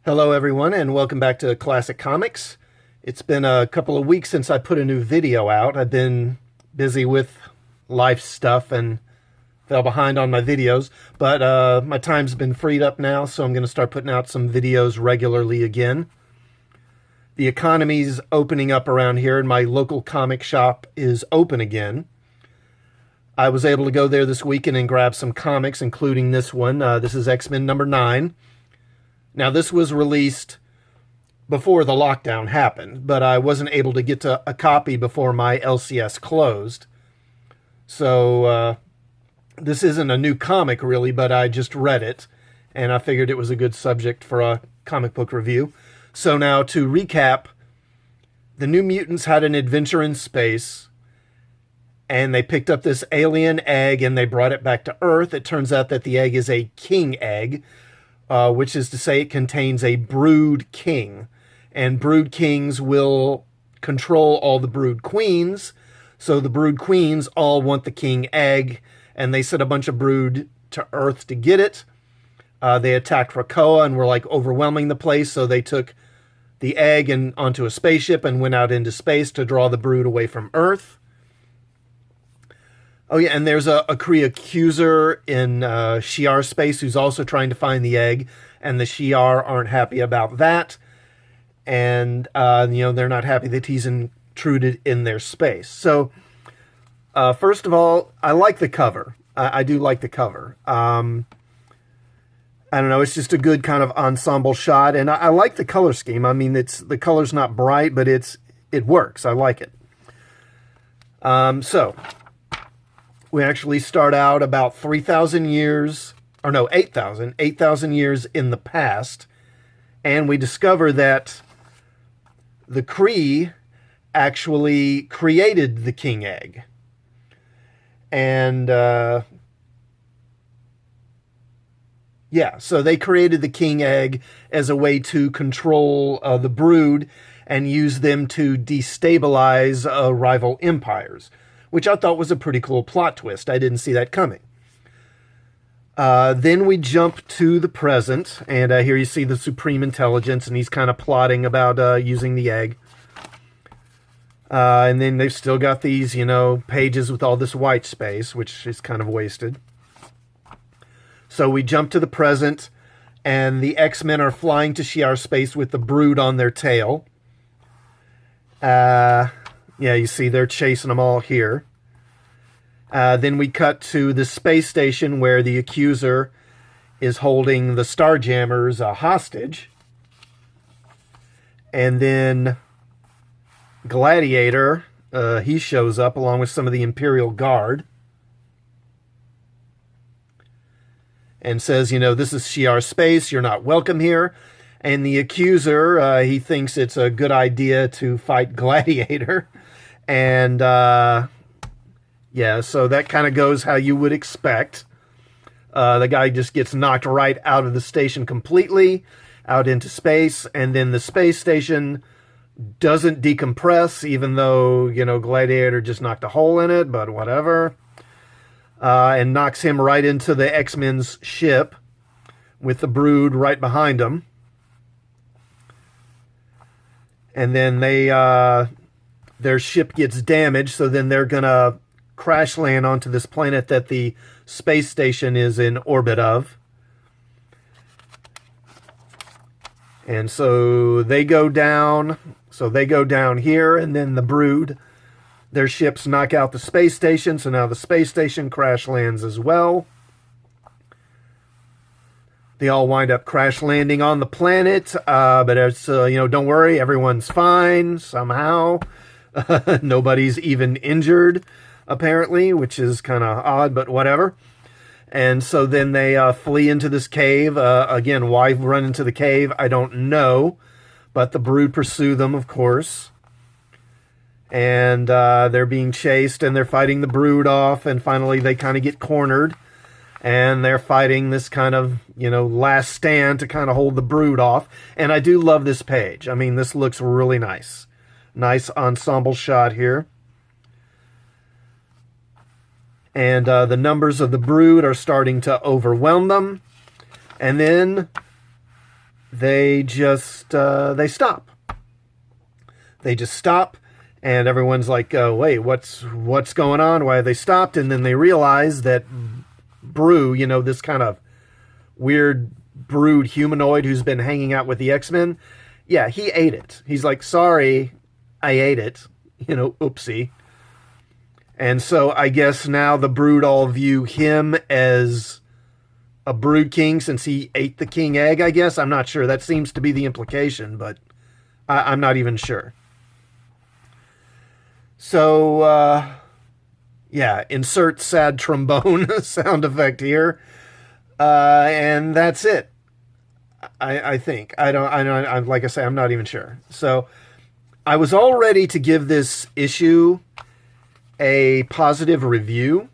Hello everyone and welcome back to Classic Comics. It's been a couple of weeks since I put a new video out. I've been busy with life stuff and fell behind on my videos, but my time's been freed up now, so I'm going to start putting out some videos regularly again. The economy's opening up around here and my local comic shop is open again. I was able to go there this weekend and grab some comics, including this one. This is X-Men number 9. Now, this was released before the lockdown happened, but I wasn't able to get to a copy before my LCS closed. So, this isn't a new comic, really, but I just read it, and I figured it was a good subject for a comic book review. So now, to recap, the New Mutants had an adventure in space, and they picked up this alien egg, and they brought it back to Earth. It turns out that the egg is a king egg, which is to say it contains a brood king. And brood kings will control all the brood queens. So the brood queens all want the king egg, and they sent a bunch of brood to Earth to get it. They attacked Krakoa and were like overwhelming the place, so they took the egg and onto a spaceship and went out into space to draw the brood away from Earth. Oh yeah, and there's a Kree accuser in Shi'Ar space who's also trying to find the egg, and the Shi'Ar aren't happy about that. And, they're not happy that he's intruded in their space. So, first of all, I like the cover. I do like the cover. I don't know, it's just a good kind of ensemble shot, and I like the color scheme. I mean, the color's not bright, but it works. I like it. We actually start out about 3,000 years, or no, 8,000 years in the past, and we discover that the Kree actually created the king egg. And, so they created the king egg as a way to control the brood and use them to destabilize rival empires, which I thought was a pretty cool plot twist. I didn't see that coming. Then we jump to the present, and here you see the Supreme Intelligence, and he's kind of plotting about using the egg. And then they've still got these, pages with all this white space, which is kind of wasted. So we jump to the present, and the X-Men are flying to Shi'Ar space with the brood on their tail. Yeah, you see they're chasing them all here. Then we cut to the space station where the accuser is holding the Starjammers hostage. And then Gladiator, he shows up along with some of the Imperial Guard. And says, this is Shi'Ar space, you're not welcome here. And the accuser, he thinks it's a good idea to fight Gladiator. And, so that kind of goes how you would expect. The guy just gets knocked right out of the station completely, out into space, and then the space station doesn't decompress, even though, Gladiator just knocked a hole in it, but whatever. And knocks him right into the X-Men's ship, with the brood right behind him. And then their ship gets damaged, so then they're going to crash land onto this planet that the space station is in orbit of. And so they go down. So they go down here, and then the brood, their ships knock out the space station, so now the space station crash lands as well. They all wind up crash landing on the planet, but it's, don't worry, everyone's fine somehow. Nobody's even injured, apparently, which is kind of odd, but whatever. And so then they flee into this cave. Again, why run into the cave? I don't know. But the brood pursue them, of course. And they're being chased, and they're fighting the brood off. And finally, they kind of get cornered. And they're fighting this kind of, last stand to kind of hold the brood off. And I do love this page. I mean, this looks really nice. Nice ensemble shot here. And the numbers of the brood are starting to overwhelm them. And then they just they stop. They just stop, and everyone's like, wait, what's going on? Why have they stopped? And then they realize that Brew, you know, this kind of weird brood humanoid who's been hanging out with the X-Men, yeah, he ate it. He's like, sorry, I ate it. You know, oopsie. And so I guess now the Brood all view him as a Brood King since he ate the King Egg, I guess. I'm not sure. That seems to be the implication, but I'm not even sure. So, yeah, insert sad trombone sound effect here. And that's it. I think. I'm like I say, I'm not even sure. So I was all ready to give this issue a positive review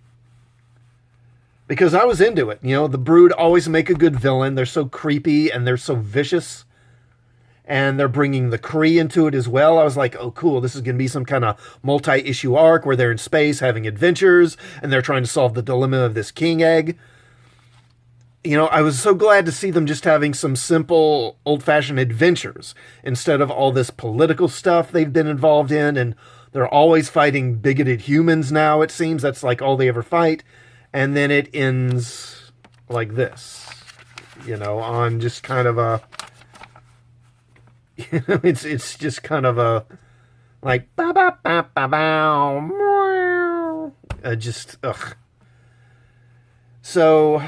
because I was into it. You know, the Brood always make a good villain. They're so creepy and they're so vicious. And they're bringing the Kree into it as well. I was like, oh, cool. This is going to be some kind of multi-issue arc where they're in space having adventures and they're trying to solve the dilemma of this King Egg. You know, I was so glad to see them just having some simple, old-fashioned adventures instead of all this political stuff they've been involved in. And they're always fighting bigoted humans now, it seems. That's like all they ever fight. And then it ends like this, you know, on just kind of a... You know, it's just kind of a like ba ba ba ba ba. Just ugh. So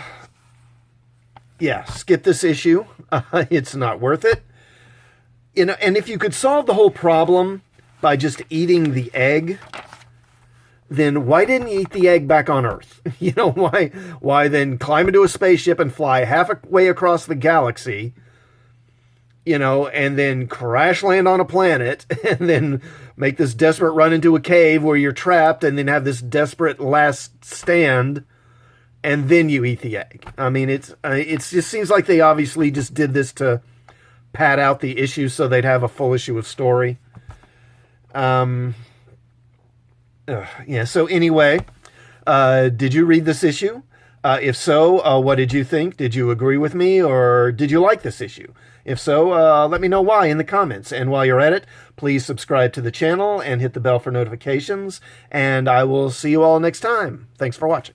yeah, skip this issue. It's not worth it. You know, and if you could solve the whole problem by just eating the egg, then why didn't you eat the egg back on Earth? You know, why then climb into a spaceship and fly halfway across the galaxy? You know, and then crash land on a planet and then make this desperate run into a cave where you're trapped and then have this desperate last stand and then you eat the egg. I mean, it just seems like they obviously just did this to pad out the issue so they'd have a full issue of story. Yeah, so anyway, did you read this issue? If so, what did you think? Did you agree with me or did you like this issue? If so, let me know why in the comments. And while you're at it, please subscribe to the channel and hit the bell for notifications. And I will see you all next time. Thanks for watching.